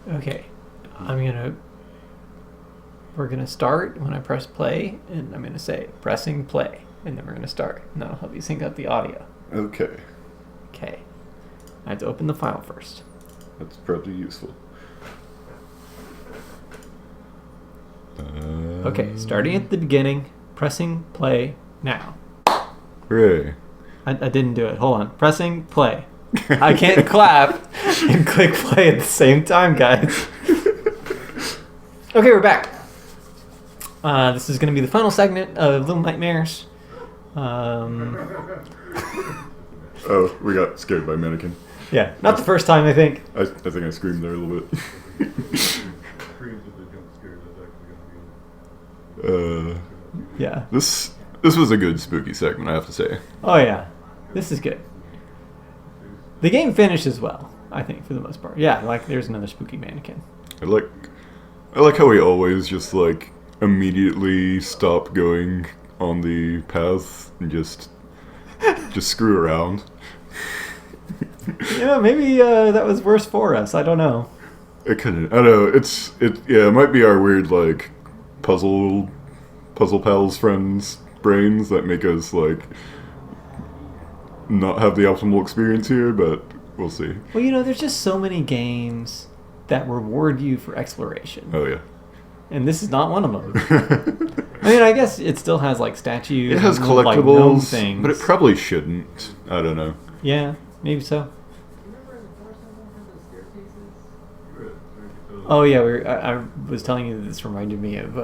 Okay. We're gonna start when I press play, and I'm gonna say pressing play, and then we're gonna start. And that'll help you sync up the audio. Okay. Okay. I have to open the file first. That's probably useful. Okay, starting at the beginning, pressing play now. Hooray. I didn't do it. Hold on. Pressing play. I can't clap and click play at the same time, guys. Okay, we're back. This is going to be the final segment of Little Nightmares. Oh, we got scared by mannequin. Yeah, not the first time, I think. I think I screamed there a little bit. Yeah. This was a good spooky segment, I have to say. Oh, yeah. This is good. The game finishes well, I think, for the most part. Yeah, like, there's another spooky mannequin. I like how we always just, like, immediately stop going on the path and just screw around. Yeah, maybe that was worse for us. I don't know. It couldn't. I don't know. It might be our weird, like, puzzle pals friends brains that make us, like, not have the optimal experience here, but we'll see. Well, there's just so many games that reward you for exploration. Oh, yeah. And this is not one of them. I mean, I guess it still has, like, statues. It has and, collectibles, like, gnome things. but it probably shouldn't. I don't know. Yeah, maybe so. Oh, yeah, I was telling you that this reminded me of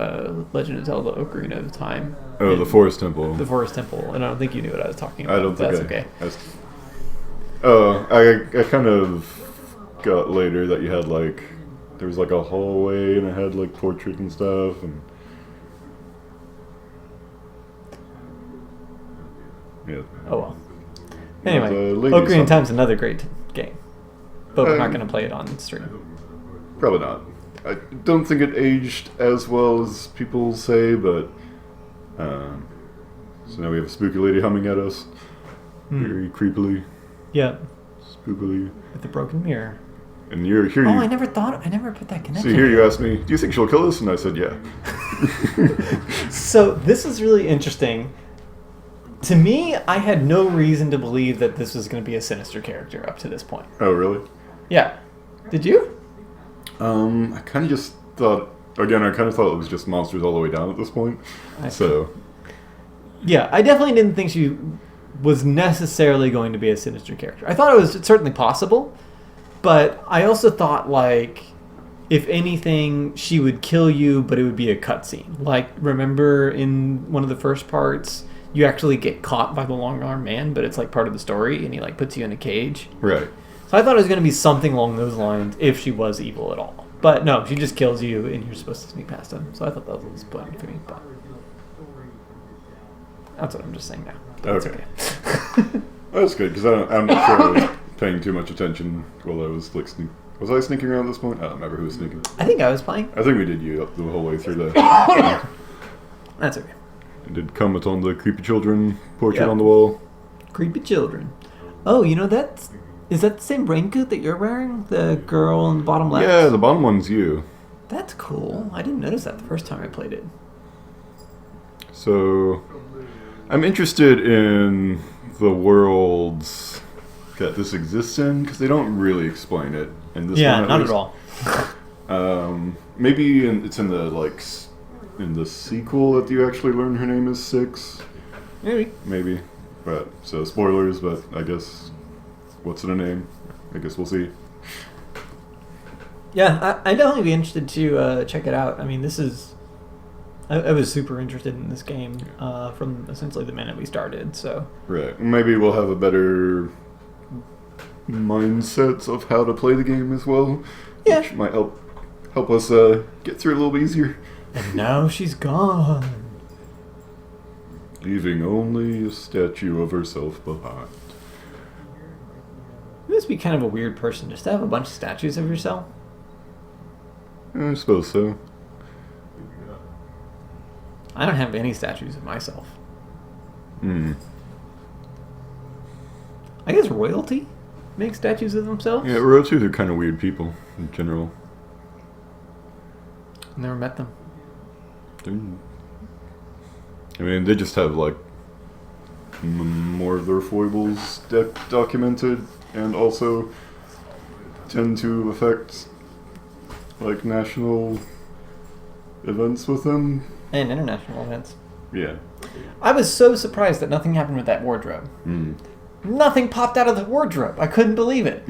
Legend of Zelda Ocarina of Time. Oh, the Forest Temple. The Forest Temple, and I don't think you knew what I was talking about. I don't think that's okay. I kind of got later that you had, like, there was, like, a hallway and it had, like, portrait and stuff, and yeah. Oh, well. Anyway, lady Ocarina something. of Time's another great game, but we're not going to play it on stream. Probably not. I don't think it aged as well as people say, but so now we have a spooky lady humming at us, very creepily, Yep, spookily, with the broken mirror. and here you. Oh, I never put that connection. So here you asked me, do you think she'll kill us? And I said, yeah. So this is really interesting. To me, I had no reason to believe that this was going to be a sinister character up to this point. Oh, really? Yeah. Did you? I kind of just thought, again, it was just monsters all the way down at this point. So, yeah, I definitely didn't think she was necessarily going to be a sinister character. I thought it was certainly possible, but I also thought, like, if anything, she would kill you, but it would be a cutscene. Like, remember in one of the first parts, you actually get caught by the long-armed man, but it's, like, part of the story, and he, like, puts you in a cage. right. So I thought it was going to be something along those lines if she was evil at all. But no, she just kills you, and you're supposed to sneak past them. So I thought that was disappointing for me, but that's what I'm just saying now. Okay. That's good, because I'm not sure I was paying too much attention while I was, like, was I sneaking around at this point? I don't remember who was sneaking. I think I was playing. I think we did you up the whole way through the... That's okay. I did comment on the creepy children portrait Yep. on the wall. Creepy children. Oh, is that the same raincoat that you're wearing? The girl on the bottom left? Yeah, the bottom one's you. That's cool. I didn't notice that the first time I played it. So, I'm interested in the worlds that this exists in, because they don't really explain it. In this Yeah, one, not least. at all. Maybe it's in the, like, in the sequel that you actually learn her name is Six. Maybe. But, so spoilers, but I guess, what's in her name? I guess we'll see. Yeah, I'd definitely be interested to check it out. I mean, I was super interested in this game from essentially the minute we started, so... Right. Maybe we'll have a better mindset of how to play the game as well. Yeah. Which might help us get through it a little bit easier. And now she's gone. Leaving only a statue of herself behind. You must be kind of a weird person just to have a bunch of statues of yourself. I suppose so. I don't have any statues of myself. Hmm. I guess royalty makes statues of themselves? Yeah, royalty, they're kind of weird people in general. Never met them. I mean, they just have like more of their foibles documented, and also tend to affect like national events with them. And international events. Yeah. I was so surprised that nothing happened with that wardrobe. Nothing popped out of the wardrobe. I couldn't believe it.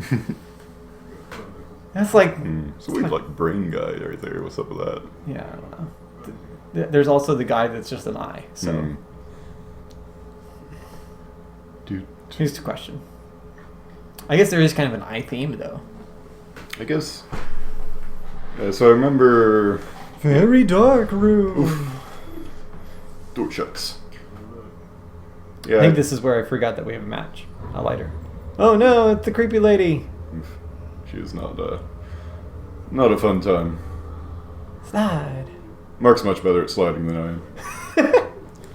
That's like... So we like brain guy right there. What's up with that? Yeah, I don't know. There's also the guy that's just an eye. So Dude. Here's the question. I guess there is kind of an eye theme, though. I guess. So I remember... Very dark room. Oof. Door shucks. Yeah. I think this is where I forgot that we have a match. A lighter. Oh no, it's the creepy lady. Oof. She is not a fun time. Slide. Mark's much better at sliding than I am.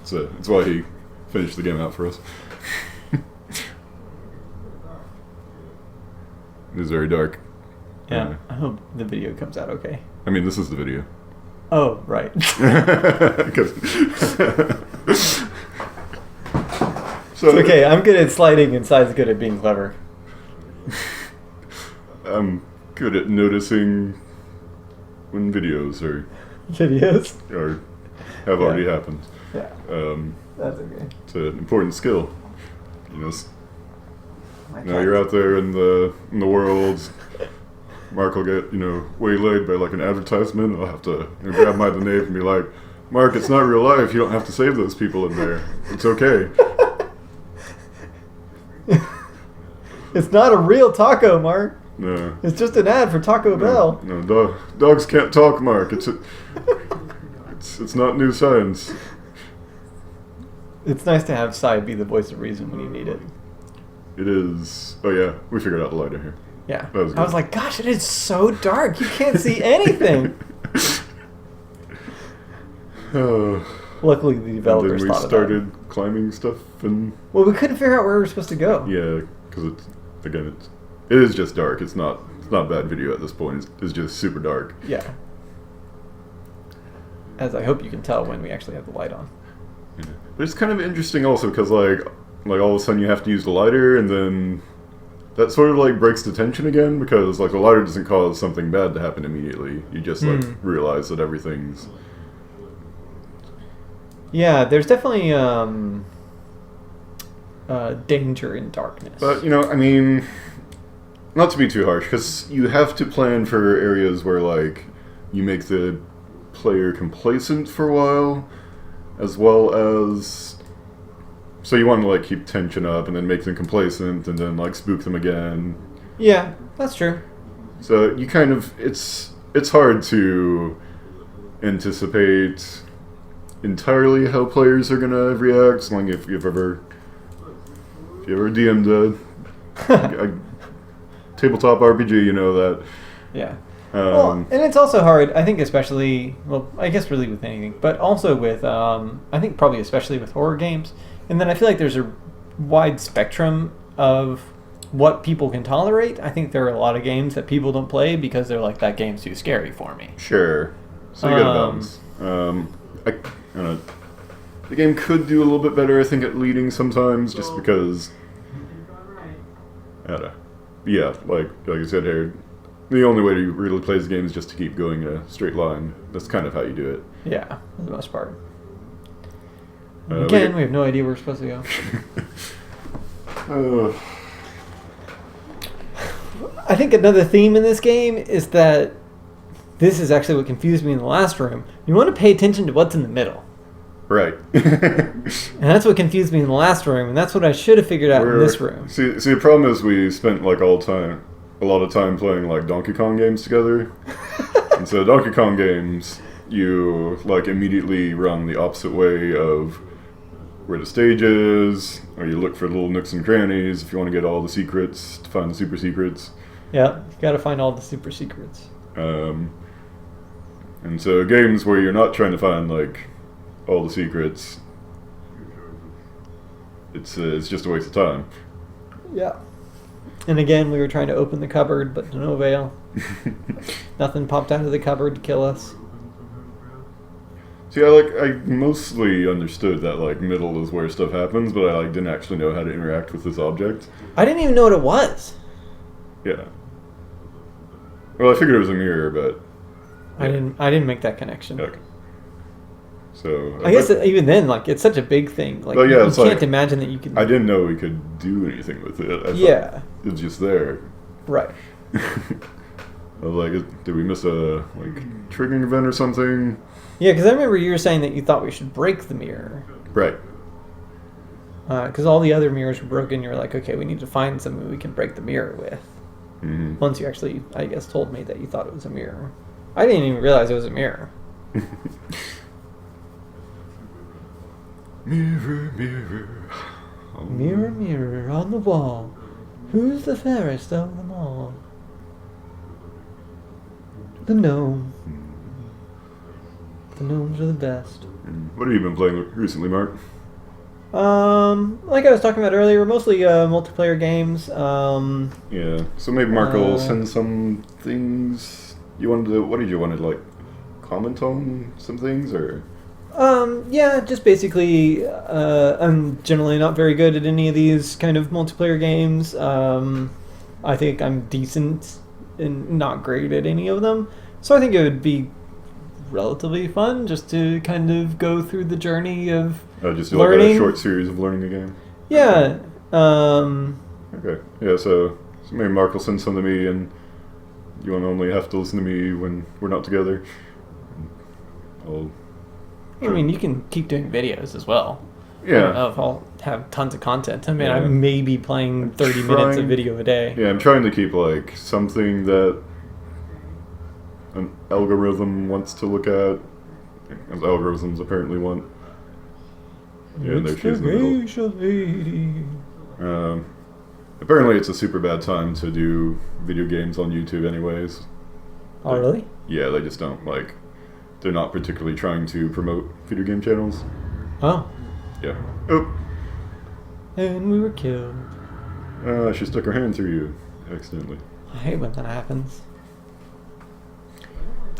So it's why he finished the game out for us. It is very dark. Yeah, I hope the video comes out okay. I mean, this is the video. Oh, right. So, it's okay, I'm good at sliding and Side's good at being clever. I'm good at noticing when videos have already happened. Yeah. That's okay. It's an important skill. You know, you're out there in the world. Mark will get, waylaid by like an advertisement. I'll have to grab my knave and be like, Mark, it's not real life. You don't have to save those people in there. It's okay. It's not a real taco, Mark. No. It's just an ad for Taco Bell. No, dogs can't talk, Mark. It's not new science. It's nice to have Side be the voice of reason when you need it. It is. Oh yeah, we figured out the lighter here. Yeah. That was good. I was like, gosh, it is so dark. You can't see anything. Luckily, the developers and then we thought started climbing stuff and... Well, we couldn't figure out where we were supposed to go. Yeah, because it is just dark. It's not bad video at this point. It's just super dark. Yeah. As I hope you can tell when we actually have the light on. Yeah. But it's kind of interesting also because like all of a sudden you have to use the lighter, and then that sort of like breaks the tension again, because like the lighter doesn't cause something bad to happen immediately. You just like realize that everything's... Yeah, there's definitely danger in darkness. But, I mean, not to be too harsh, because you have to plan for areas where, like, you make the player complacent for a while, as well as... So you want to, like, keep tension up and then make them complacent and then, like, spook them again. Yeah, that's true. So you kind of... It's hard to anticipate entirely how players are gonna react. Like if you've ever DM'd a tabletop RPG, you know that. Yeah. Well, and it's also hard, I think, especially, well, I guess really with anything, but also with, I think probably especially with horror games. And then I feel like there's a wide spectrum of what people can tolerate. I think there are a lot of games that people don't play because they're like, that game's too scary for me. Sure. So you gotta balance. I don't know. The game could do a little bit better, I think, at leading sometimes, just because... I don't know. Yeah, like I said here, the only way to really play this game is just to keep going in a straight line. That's kind of how you do it. Yeah, for the most part. Again, we have no idea where we're supposed to go. I think another theme in this game is that this is actually what confused me in the last room. You want to pay attention to what's in the middle. Right. And that's what confused me in the last room, and that's what I should have figured out in this room. See, the problem is we spent like a lot of time playing like Donkey Kong games together. And so Donkey Kong games, you like immediately run the opposite way of where the stage is, or you look for little nooks and crannies if you want to get all the secrets, to find the super secrets. Yeah, you got to find all the super secrets. And so games where you're not trying to find like all the secrets, it's just a waste of time. Yeah. And again, we were trying to open the cupboard, but to no avail. Nothing popped out of the cupboard to kill us. See, I mostly understood that like middle is where stuff happens, but I like didn't actually know how to interact with this object. I didn't even know what it was. Yeah. Well, I figured it was a mirror, but yeah. I didn't make that connection. Okay. So I guess even then, like it's such a big thing. Like well, yeah, you can't imagine that you can. I didn't know we could do anything with it. I thought it was just there. Right. I was like, did we miss a like triggering event or something? Yeah, because I remember you were saying that you thought we should break the mirror. Right. Because all the other mirrors were broken. You were like, okay, we need to find something we can break the mirror with. Mm-hmm. Once you actually, I guess, told me that you thought it was a mirror. I didn't even realize it was a mirror. Mirror, mirror. Oh. Mirror, mirror on the wall. Who's the fairest of them all? The gnome. The gnomes are the best. What have you been playing recently, Mark? Like I was talking about earlier, mostly multiplayer games. Yeah. So maybe Mark will send some things you wanted to. What did you want to like comment on some things or? Yeah, just basically, I'm generally not very good at any of these kind of multiplayer games. I think I'm decent and not great at any of them. So I think it would be relatively fun just to kind of go through the journey of just do learning. Like a short series of learning a game. Yeah. Okay. Yeah. So maybe Mark will send some to me, and you won't only have to listen to me when we're not together. I mean, you can keep doing videos as well. Yeah. I don't know if I'll have tons of content. I mean, I may be playing 30 minutes of video a day. Yeah, I'm trying to keep, like, something that an algorithm wants to look at. As algorithms apparently want. Yeah, it's the racial lady. Apparently it's a super bad time to do video games on YouTube anyways. Oh, really? Yeah, they just don't, like... They're not particularly trying to promote video game channels. Oh. Yeah. Oh. And we were killed. She stuck her hand through you accidentally. I hate when that happens.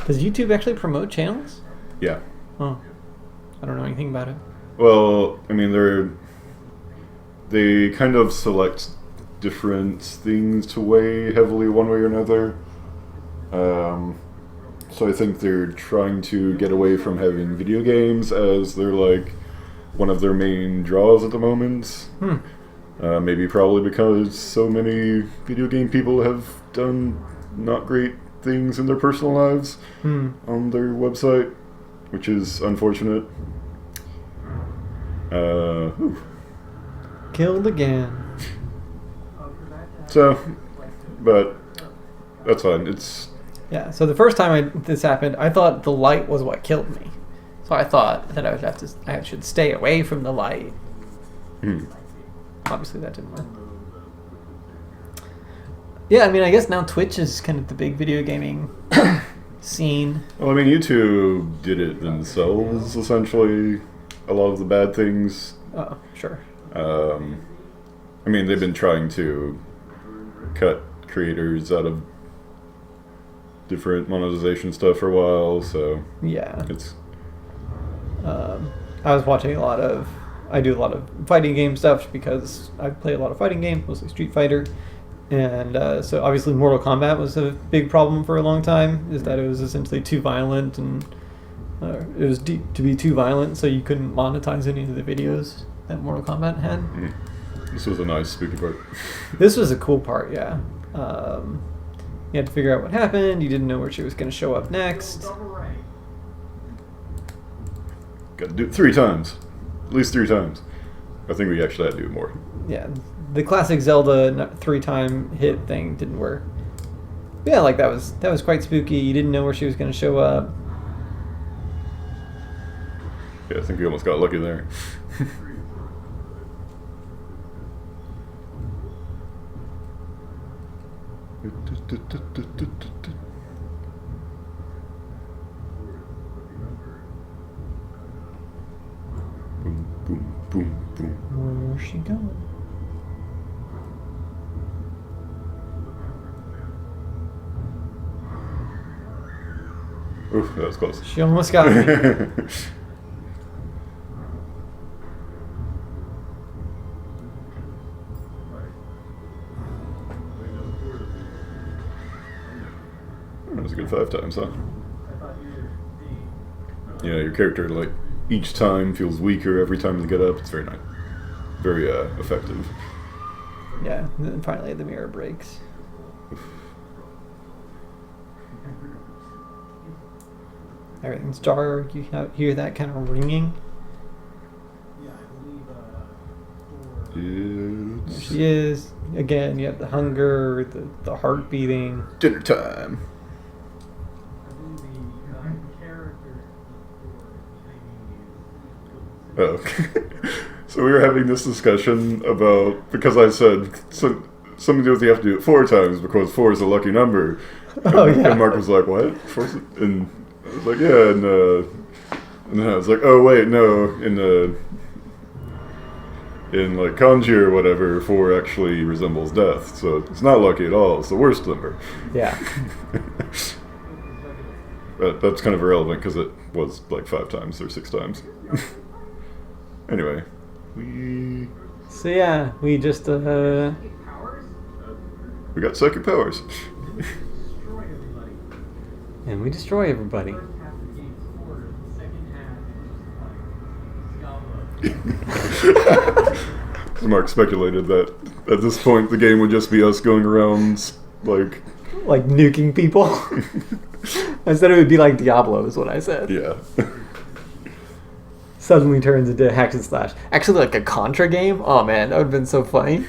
Does YouTube actually promote channels? Yeah. Oh. I don't know anything about it. Well, I mean, they kind of select different things to weigh heavily one way or another. So I think they're trying to get away from having video games as they're like one of their main draws at the moment. Maybe probably because so many video game people have done not great things in their personal lives on their website, which is unfortunate. Killed again. So, but that's fine. It's... Yeah, so the first time this happened, I thought the light was what killed me. So I thought that I should stay away from the light. Obviously that didn't work. Yeah, I mean, I guess now Twitch is kind of the big video gaming scene. Well, I mean, YouTube did it themselves, essentially. A lot of the bad things. Oh, sure. I mean, they've been trying to cut creators out of different monetization stuff for a while, so yeah, it's. I was watching I do a lot of fighting game stuff because I play a lot of fighting games, mostly Street Fighter, and so obviously Mortal Kombat was a big problem for a long time. Is that it was essentially too violent and it was deep to be too violent, so you couldn't monetize any of the videos that Mortal Kombat had. This was a nice spooky part. This was a cool part, yeah. You had to figure out what happened. You didn't know where she was going to show up next. Got to do it 3 times. At least 3 times. I think we actually had to do it more. Yeah, the classic Zelda 3-time hit thing didn't work. But yeah, like that was quite spooky. You didn't know where she was going to show up. Yeah, I think we almost got lucky there. Boom, boom, boom, boom. Where's she going? Oof, that was close. She almost got me. was a good 5 times, huh? Yeah, your character, like, each time feels weaker every time they get up. It's very nice. Very effective. Yeah, and then finally the mirror breaks. Everything's dark. You hear that kind of ringing. There she is. Again, you have the hunger, the heart beating. Dinner time. Oh. So we were having this discussion about, because I said something to do with you have to do it 4 times because 4 is a lucky number. And Mark was like, what? 4 is, and I was like, yeah, and then I was like, oh wait, no, in like kanji or whatever, 4 actually resembles death, so it's not lucky at all. It's the worst number. Yeah. But that's kind of irrelevant because it was like 5 times or 6 times. Anyway, So yeah, we just we got psychic powers. And we destroy everybody. Mark speculated that at this point the game would just be us going around like nuking people. I said it would be like Diablo is what I said. Yeah. Suddenly turns into hack and slash. Actually, like a Contra game? Oh man, that would have been so funny.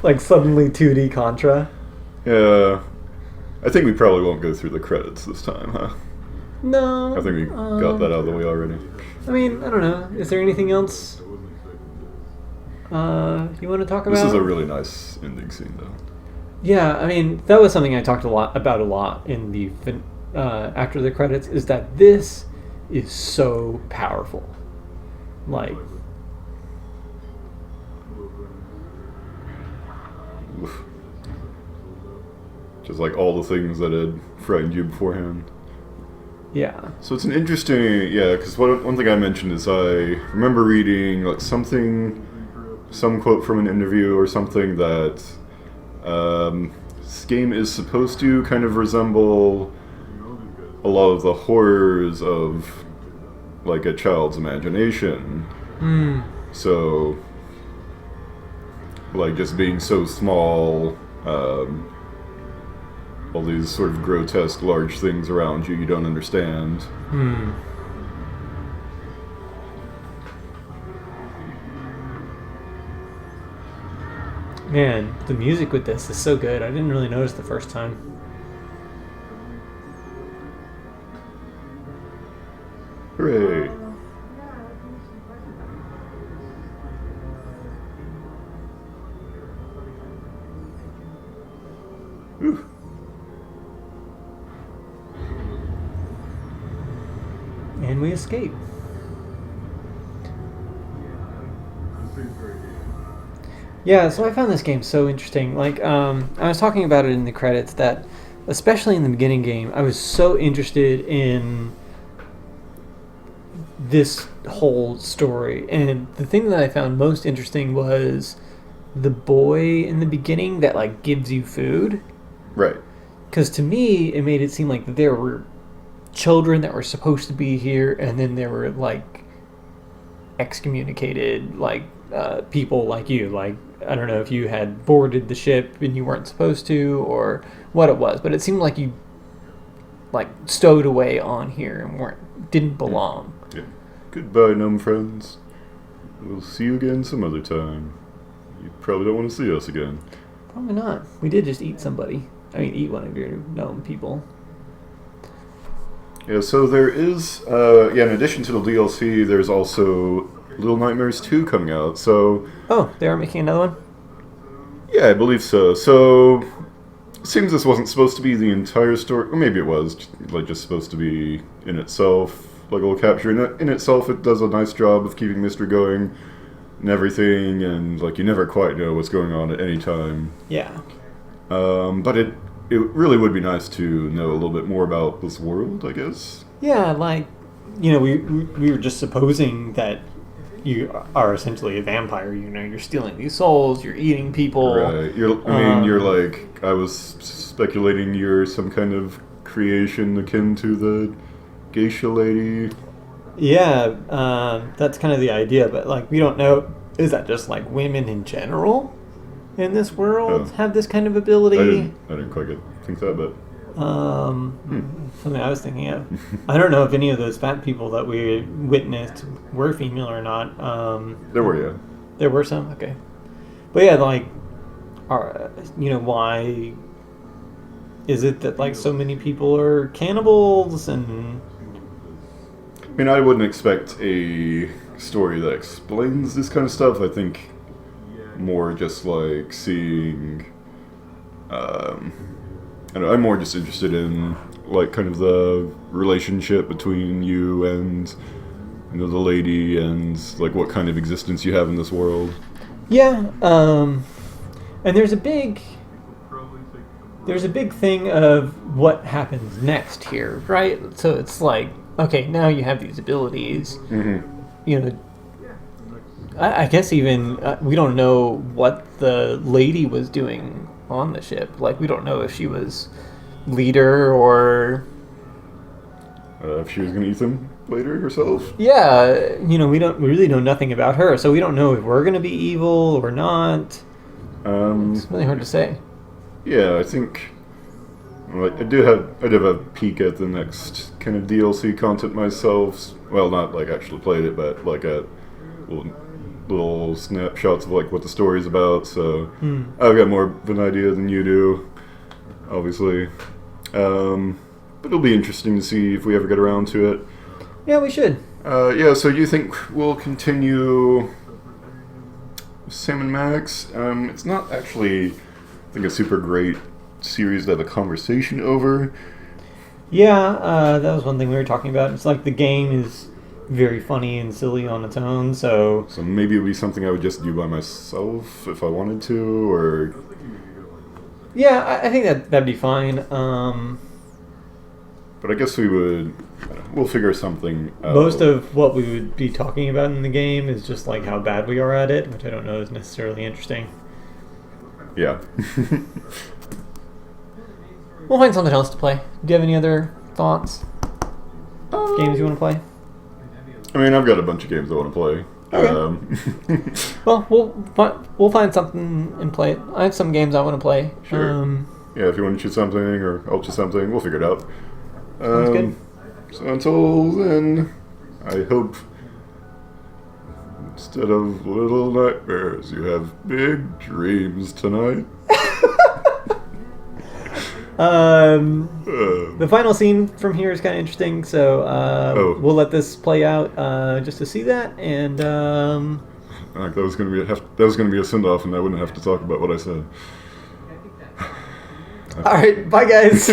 Like suddenly 2D Contra. Yeah. I think we probably won't go through the credits this time, huh? No. I think we got that out of the way already. I mean, I don't know. Is there anything else you want to talk about? This is a really nice ending scene, though. Yeah, I mean, that was something I talked about a lot in the after the credits, is that this is so powerful. Like, Oof. Just like all the things that had frightened you beforehand. yeah. So it's an interesting, because one thing I mentioned is I remember reading like some quote from an interview or something that this game is supposed to kind of resemble a lot of the horrors of like a child's imagination. So like just being so small, all these sort of grotesque large things around you don't understand. Man, the music with this is so good. I didn't really notice the first time. Hooray. Whew. And we escape. Yeah, so I found this game so interesting. Like, I was talking about it in the credits that, especially in the beginning game, I was so interested in this whole story. And the thing that I found most interesting was the boy in the beginning that, like, gives you food. Right. Because to me, it made it seem like there were children that were supposed to be here, and then there were, like, excommunicated, like, people like you. Like, I don't know if you had boarded the ship and you weren't supposed to, or what it was, but it seemed like you, like, stowed away on here and didn't belong. Yeah. Goodbye, gnome friends. We'll see you again some other time. You probably don't want to see us again. Probably not. We did just eat somebody. I mean, eat one of your gnome people. Yeah, so there is, in addition to the DLC, there's also Little Nightmares 2 coming out, so... Oh, they are making another one? Yeah, I believe so. So, it seems this wasn't supposed to be the entire story, or maybe it was, like, just supposed to be in itself, like a little capture. In itself, it does a nice job of keeping mystery going and everything, and, like, you never quite know what's going on at any time. Yeah. But it really would be nice to know a little bit more about this world, I guess. Yeah, like, you know, we were just supposing that you are essentially a vampire. You know, you're stealing these souls, you're eating people. Right. You're like, I was speculating you're some kind of creation akin to the geisha lady. Yeah, that's kind of the idea, but like we don't know. Is that just like women in general in this world have this kind of ability? I didn't quite think that, but something I was thinking of. I don't know if any of those fat people that we witnessed were female or not. there were, yeah. There were some, okay, but yeah, like, why is it that like so many people are cannibals and? I mean, I wouldn't expect a story that explains this kind of stuff. I think more just like seeing. I'm more just interested in like kind of the relationship between you and the lady and like what kind of existence you have in this world. Yeah, and there's a big thing of what happens next here, right? So it's like, okay, now you have these abilities. Mm-hmm. I guess even we don't know what the lady was doing on the ship. Like, we don't know if she was leader or if she was going to eat them later herself. Yeah, we really know nothing about her, so we don't know if we're going to be evil or not. It's really hard to say. Yeah, I think I did have a peek at the next kind of DLC content myself. Well, not like actually played it, but like at little snapshots of like what the story's about. So I've got more of an idea than you do, obviously. But it'll be interesting to see if we ever get around to it. Yeah, we should. So you think we'll continue Sam and Max? It's not actually, I think, a super great series to have a conversation over. Yeah, that was one thing we were talking about. It's like the game is very funny and silly on its own, so maybe it would be something I would just do by myself if I wanted to, or... Yeah, I think that'd be fine. But I guess we'll figure something out. Most of what we would be talking about in the game is just like how bad we are at it, which I don't know is necessarily interesting. Yeah. We'll find something else to play. Do you have any other thoughts? Games you want to play? I mean, I've got a bunch of games I want to play. Okay. Well, we'll find something and play it. I have some games I want to play. Sure. Yeah, if you want to choose something or I'll choose something, we'll figure it out. Sounds good. So until then, I hope instead of little nightmares, you have big dreams tonight. The final scene from here is kind of interesting, so we'll let this play out just to see that, and that was going to be a send-off, and I wouldn't have to talk about what I said. All right, bye guys.